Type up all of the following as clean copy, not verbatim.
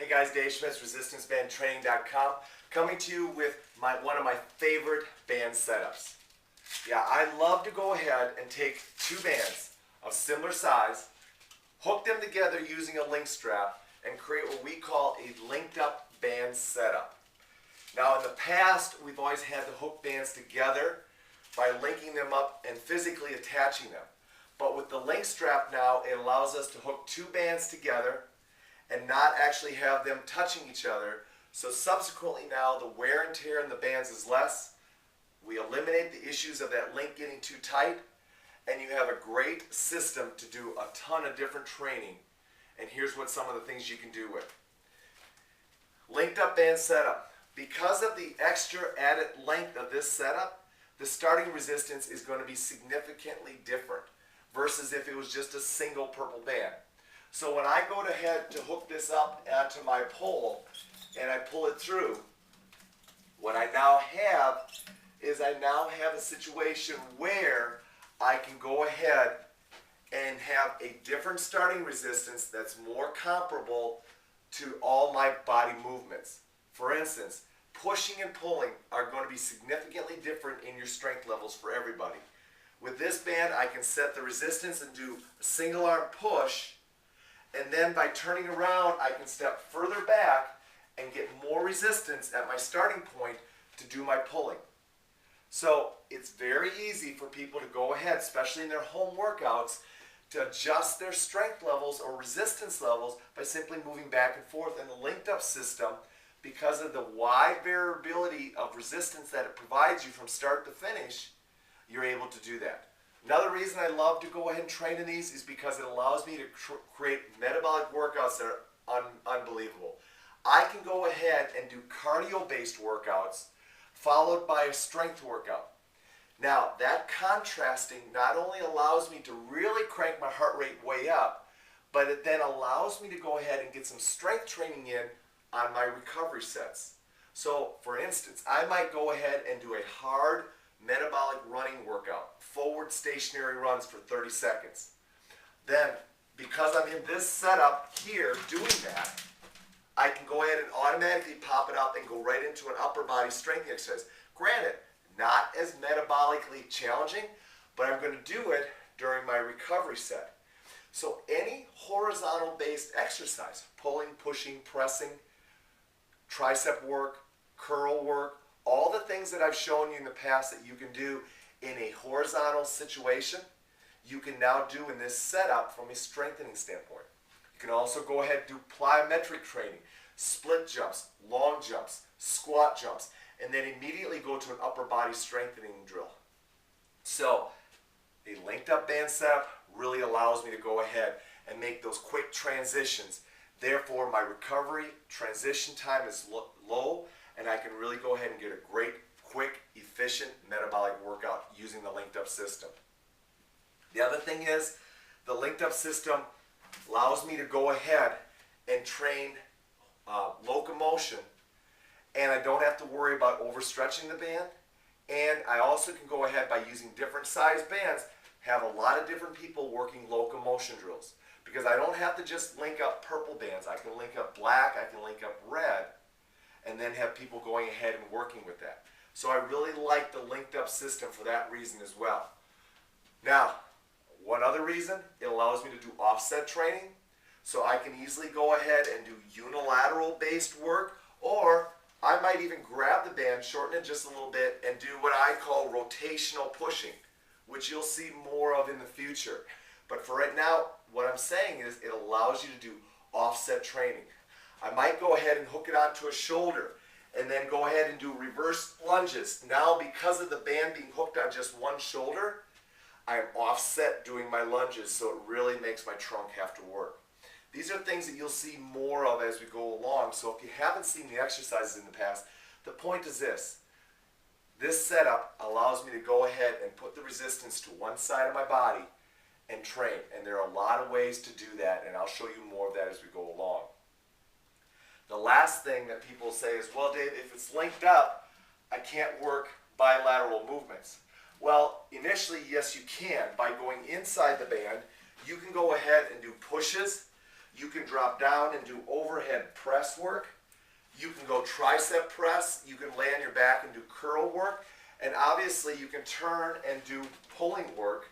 Hey guys, Dave Schmitz, ResistanceBandTraining.com, coming to you with one of my favorite band setups. Yeah, I love to go ahead and take two bands of similar size, hook them together using a link strap, and create what we call a linked up band setup. Now in the past, we've always had to hook bands together by linking them up and physically attaching them. But with the link strap now, it allows us to hook two bands together and not actually have them touching each other. So subsequently now, the wear and tear in the bands is less. We eliminate the issues of that link getting too tight, and you have a great system to do a ton of different training. And here's what some of the things you can do with. Linked up band setup. Because of the extra added length of this setup, the starting resistance is going to be significantly different versus if it was just a single purple band. So when I go ahead to hook this up onto my pole and I pull it through, what I now have is I now have a situation where I can go ahead and have a different starting resistance that's more comparable to all my body movements. For instance, pushing and pulling are going to be significantly different in your strength levels for everybody. With this band, I can set the resistance and do a single arm push, and then by turning around, I can step further back and get more resistance at my starting point to do my pulling. So it's very easy for people to go ahead, especially in their home workouts, to adjust their strength levels or resistance levels by simply moving back and forth in the linked up system. Because of the wide variability of resistance that it provides you from start to finish, you're able to do that. Another reason I love to go ahead and train in these is because it allows me to create metabolic workouts that are unbelievable. I can go ahead and do cardio-based workouts followed by a strength workout. Now, that contrasting not only allows me to really crank my heart rate way up, but it then allows me to go ahead and get some strength training in on my recovery sets. So, for instance, I might go ahead and do a hard metabolic running workout, forward stationary runs for 30 seconds. Then, because I'm in this setup here doing that, I can go ahead and automatically pop it up and go right into an upper body strength exercise. Granted, not as metabolically challenging, but I'm going to do it during my recovery set. So any horizontal based exercise, pulling, pushing, pressing, tricep work, curl work, all the things that I've shown you in the past that you can do in a horizontal situation, you can now do in this setup from a strengthening standpoint. You can also go ahead and do plyometric training, split jumps, long jumps, squat jumps, and then immediately go to an upper body strengthening drill. So a linked up band setup really allows me to go ahead and make those quick transitions. Therefore, my recovery transition time is low, and I can really go ahead and get a great, quick, efficient metabolic workout using the linked up system. The other thing is, the linked up system allows me to go ahead and train locomotion, and I don't have to worry about overstretching the band. And I also can go ahead, by using different size bands, have a lot of different people working locomotion drills. Because I don't have to just link up purple bands. I can link up black, I can link up red, and then have people going ahead and working with that. So I really like the linked up system for that reason as well. Now, one other reason, it allows me to do offset training. So I can easily go ahead and do unilateral based work, or I might even grab the band, shorten it just a little bit, and do what I call rotational pushing, which you'll see more of in the future. But for right now, what I'm saying is it allows you to do offset training. I might go ahead and hook it onto a shoulder and then go ahead and do reverse lunges. Now, because of the band being hooked on just one shoulder, I'm offset doing my lunges, so it really makes my trunk have to work. These are things that you'll see more of as we go along. So if you haven't seen the exercises in the past, the point is this. This setup allows me to go ahead and put the resistance to one side of my body and train. And there are a lot of ways to do that, and I'll show you more of that as we go along. The last thing that people say is, well, Dave, if it's linked up, I can't work bilateral movements. Well, initially, yes, you can. By going inside the band, you can go ahead and do pushes, You can drop down and do overhead press work. You can go tricep press. You can lay on your back and do curl work. And obviously you can turn and do pulling work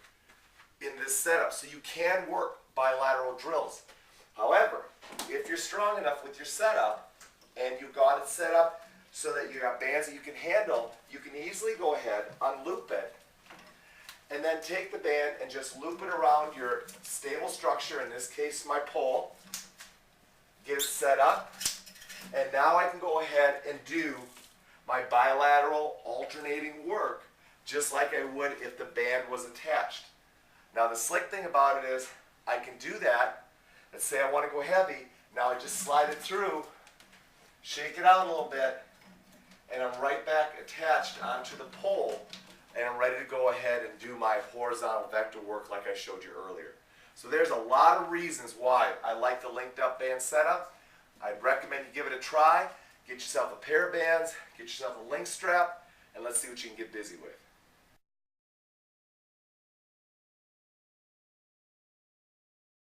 in this setup. So you can work bilateral drills. However, if you're strong enough with your setup and you've got it set up so that you got bands that you can handle, you can easily go ahead, unloop it, and then take the band and just loop it around your stable structure, in this case my pole, get it set up, and now I can go ahead and do my bilateral alternating work just like I would if the band was attached. Now the slick thing about it is I can do that. Let's say I want to go heavy. Now I just slide it through, shake it out a little bit, and I'm right back attached onto the pole, and I'm ready to go ahead and do my horizontal vector work like I showed you earlier. So there's a lot of reasons why I like the linked up band setup. I'd recommend you give it a try. Get yourself a pair of bands, get yourself a link strap, and let's see what you can get busy with.